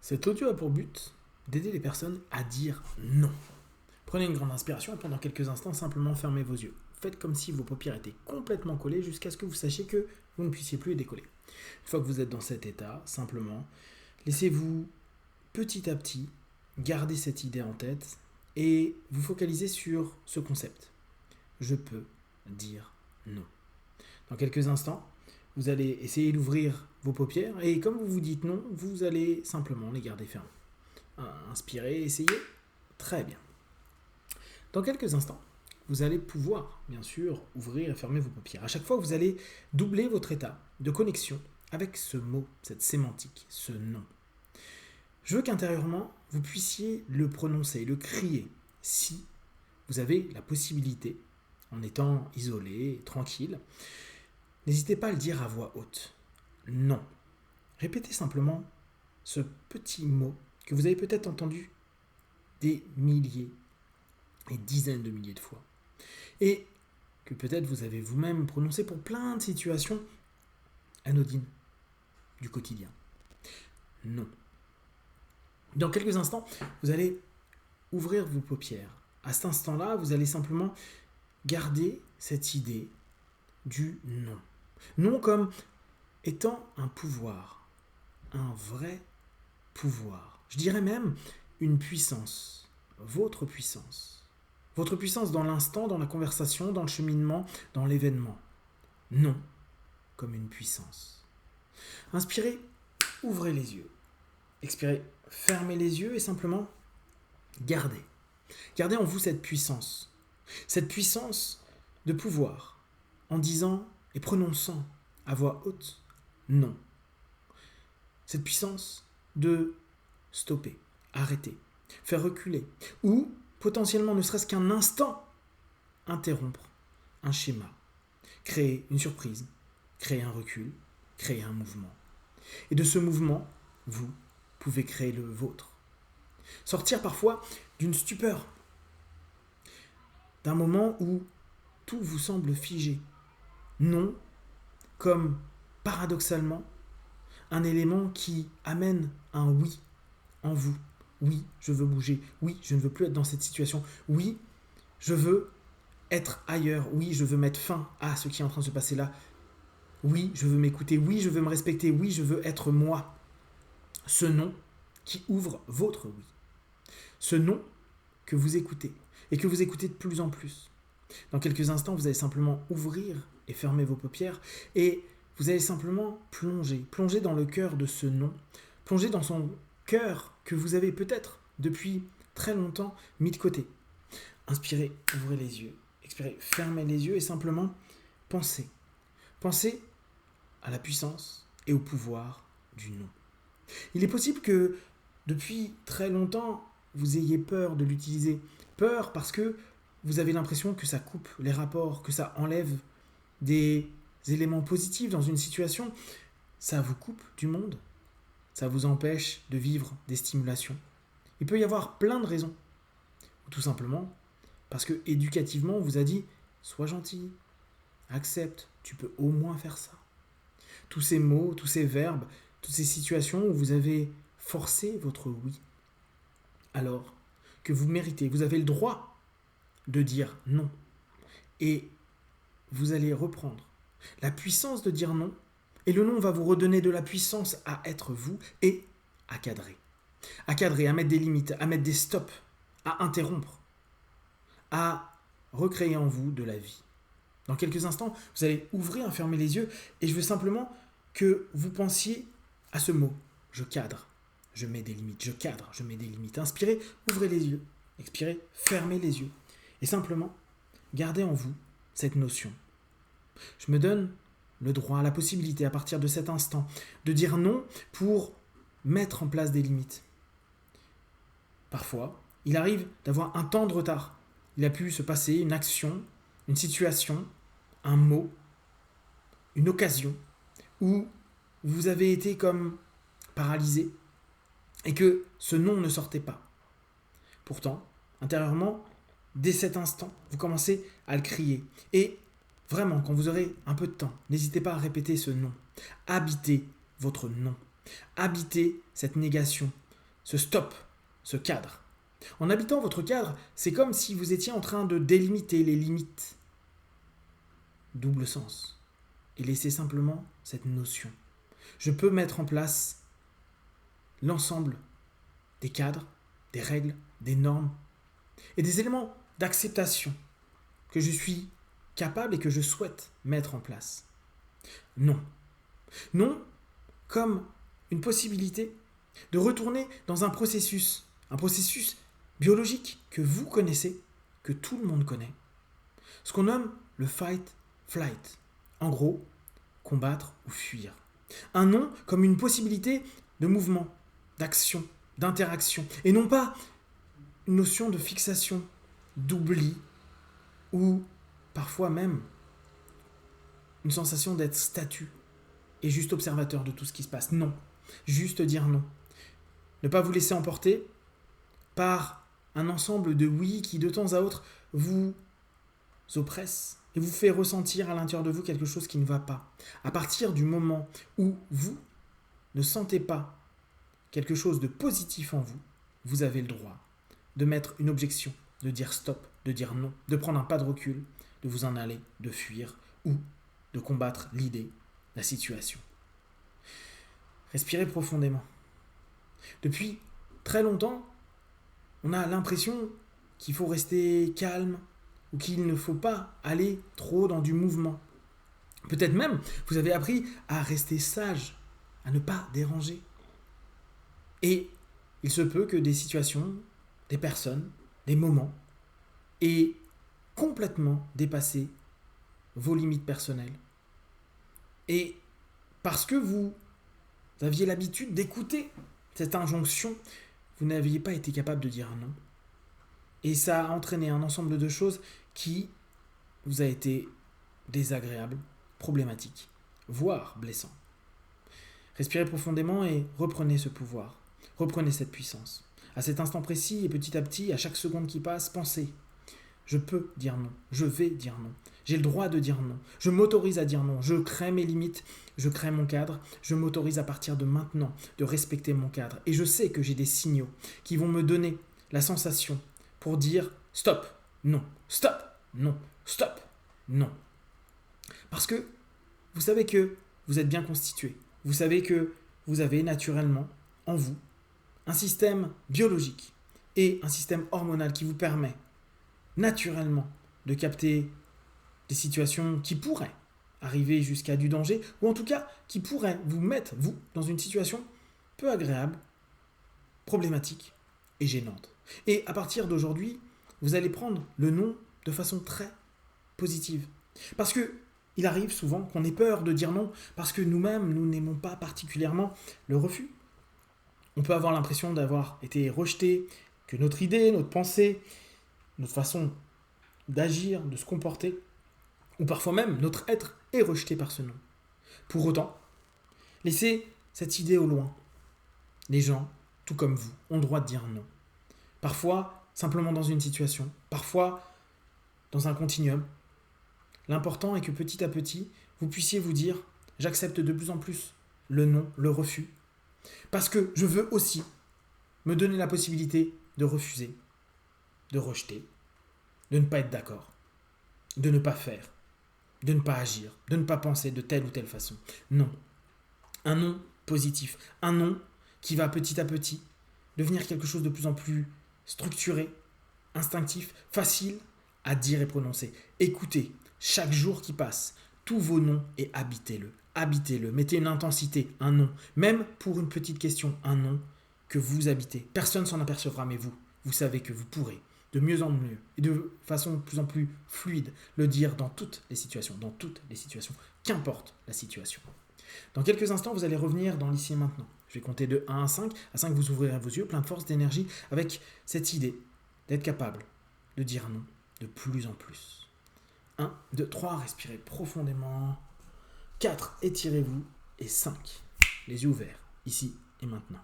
Cet audio a pour but d'aider les personnes à dire non. Prenez une grande inspiration et pendant quelques instants, simplement fermez vos yeux. Faites comme si vos paupières étaient complètement collées jusqu'à ce que vous sachiez que vous ne puissiez plus les décoller. Une fois que vous êtes dans cet état, simplement, laissez-vous petit à petit garder cette idée en tête et vous focaliser sur ce concept. Je peux dire non. Dans quelques instants, vous allez essayer d'ouvrir vos paupières et comme vous vous dites non, vous allez simplement les garder fermées. Inspirez, essayez. Très bien. Dans quelques instants, vous allez pouvoir, bien sûr, ouvrir et fermer vos paupières. À chaque fois, vous allez doubler votre état de connexion avec ce mot, cette sémantique, ce non. Je veux qu'intérieurement, vous puissiez le prononcer, le crier, si vous avez la possibilité, en étant isolé, tranquille. N'hésitez pas à le dire à voix haute. Non. Répétez simplement ce petit mot que vous avez peut-être entendu des milliers et dizaines de milliers de fois. Et que peut-être vous avez vous-même prononcé pour plein de situations anodines du quotidien. Non. Dans quelques instants, vous allez ouvrir vos paupières. À cet instant-là, vous allez simplement garder cette idée du non. Non comme étant un pouvoir, un vrai pouvoir. Je dirais même une puissance, votre puissance. Votre puissance dans l'instant, dans la conversation, dans le cheminement, dans l'événement. Non comme une puissance. Inspirez, ouvrez les yeux. Expirez, fermez les yeux et simplement gardez. Gardez en vous cette puissance de pouvoir en disant et prononçant à voix haute non. Cette puissance de stopper, arrêter, faire reculer ou potentiellement ne serait-ce qu'un instant interrompre un schéma, créer une surprise, créer un recul, créer un mouvement. Et de ce mouvement, vous pouvez créer le vôtre. Sortir parfois d'une stupeur, d'un moment où tout vous semble figé. Non, comme paradoxalement, un élément qui amène un oui en vous. Oui, je veux bouger. Oui, je ne veux plus être dans cette situation. Oui, je veux être ailleurs. Oui, je veux mettre fin à ce qui est en train de se passer là. Oui, je veux m'écouter. Oui, je veux me respecter. Oui, je veux être moi. Ce non qui ouvre votre oui. Ce non que vous écoutez et que vous écoutez de plus en plus. Dans quelques instants, vous allez simplement ouvrir et fermer vos paupières et vous allez simplement plonger dans le cœur de ce non, plonger dans son cœur que vous avez peut-être depuis très longtemps mis de côté. Inspirez, ouvrez les yeux, expirez, fermez les yeux et simplement pensez. Pensez à la puissance et au pouvoir du non. Il est possible que depuis très longtemps, vous ayez peur de l'utiliser. Peur parce que vous avez l'impression que ça coupe les rapports, que ça enlève des éléments positifs dans une situation. Ça vous coupe du monde. Ça vous empêche de vivre des stimulations. Il peut y avoir plein de raisons. Ou tout simplement parce que éducativement, on vous a dit « sois gentil, accepte, tu peux au moins faire ça ». Tous ces mots, tous ces verbes, toutes ces situations où vous avez forcé votre oui. Alors que vous méritez, vous avez le droit de dire non. Et vous allez reprendre la puissance de dire non. Et le non va vous redonner de la puissance à être vous et à cadrer. À cadrer, à mettre des limites, à mettre des stops, à interrompre, à recréer en vous de la vie. Dans quelques instants, vous allez ouvrir, fermer les yeux et je veux simplement que vous pensiez à ce mot. Je cadre, je mets des limites, je cadre, je mets des limites. Inspirez, ouvrez les yeux. Expirez, fermez les yeux. Et simplement, gardez en vous cette notion. Je me donne le droit, la possibilité à partir de cet instant de dire non pour mettre en place des limites. Parfois, il arrive d'avoir un temps de retard. Il a pu se passer une action, une situation, un mot, une occasion où vous avez été comme paralysé et que ce non ne sortait pas. Pourtant, intérieurement, dès cet instant, vous commencez à le crier. Et vraiment, quand vous aurez un peu de temps, n'hésitez pas à répéter ce non. Habitez votre non. Habitez cette négation ce stop, ce cadre. En habitant votre cadre, c'est comme si vous étiez en train de délimiter les limites. Double sens. Et laissez simplement cette notion. Je peux mettre en place l'ensemble des cadres, des règles, des normes et des éléments d'acceptation que je suis capable et que je souhaite mettre en place. Non. Non comme une possibilité de retourner dans un processus biologique que vous connaissez, que tout le monde connaît, ce qu'on nomme le fight-flight. En gros, combattre ou fuir. Un non comme une possibilité de mouvement, d'action, d'interaction, et non pas une notion de fixation, d'oubli, ou parfois même une sensation d'être statue et juste observateur de tout ce qui se passe. Non, juste dire non. Ne pas vous laisser emporter par un ensemble de oui qui de temps à autre vous oppresse et vous fait ressentir à l'intérieur de vous quelque chose qui ne va pas. À partir du moment où vous ne sentez pas quelque chose de positif en vous, vous avez le droit de mettre une objection, de dire stop, de dire non, de prendre un pas de recul, de vous en aller, de fuir ou de combattre l'idée, la situation. Respirez profondément. Depuis très longtemps, on a l'impression qu'il faut rester calme ou qu'il ne faut pas aller trop dans du mouvement. Peut-être même, vous avez appris à rester sage, à ne pas déranger. Et il se peut que des situations, des personnes, des moments aient complètement dépassé vos limites personnelles. Et parce que vous aviez l'habitude d'écouter cette injonction, vous n'aviez pas été capable de dire non. Et ça a entraîné un ensemble de choses qui vous a été désagréable, problématique, voire blessant. Respirez profondément et reprenez ce pouvoir. Reprenez cette puissance. À cet instant précis et petit à petit, à chaque seconde qui passe, pensez. Je peux dire non. Je vais dire non. J'ai le droit de dire non. Je m'autorise à dire non. Je crée mes limites. Je crée mon cadre. Je m'autorise à partir de maintenant de respecter mon cadre. Et je sais que j'ai des signaux qui vont me donner la sensation pour dire stop, non, stop, non, stop, non. Parce que vous savez que vous êtes bien constitué. Vous savez que vous avez naturellement en vous un système biologique et un système hormonal qui vous permet naturellement de capter des situations qui pourraient arriver jusqu'à du danger, ou en tout cas qui pourraient vous mettre, vous, dans une situation peu agréable, problématique et gênante. Et à partir d'aujourd'hui, vous allez prendre le non de façon très positive. Parce que il arrive souvent qu'on ait peur de dire non, parce que nous-mêmes, nous n'aimons pas particulièrement le refus. On peut avoir l'impression d'avoir été rejeté, que notre idée, notre pensée, notre façon d'agir, de se comporter, ou parfois même notre être est rejeté par ce non. Pour autant, laissez cette idée au loin. Les gens, tout comme vous, ont le droit de dire non. Parfois, simplement dans une situation, parfois dans un continuum. L'important est que petit à petit, vous puissiez vous dire « j'accepte de plus en plus le non, le refus ». Parce que je veux aussi me donner la possibilité de refuser, de rejeter, de ne pas être d'accord, de ne pas faire, de ne pas agir, de ne pas penser de telle ou telle façon. Non. Un non positif, un non qui va petit à petit devenir quelque chose de plus en plus structuré, instinctif, facile à dire et prononcer. Écoutez, chaque jour qui passe, tous vos noms et habitez-le. Habitez-le, mettez une intensité, un nom. Même pour une petite question, un nom que vous habitez. Personne s'en apercevra, mais vous savez que vous pourrez de mieux en mieux et de façon de plus en plus fluide le dire dans toutes les situations, qu'importe la situation. Dans quelques instants, vous allez revenir dans l'ici et maintenant. Je vais compter de 1 à 5. À 5, vous ouvrirez vos yeux, plein de force, d'énergie, avec cette idée d'être capable de dire non de plus en plus. 1, 2, 3, respirez profondément. 4, étirez-vous. Et 5, les yeux ouverts, ici et maintenant.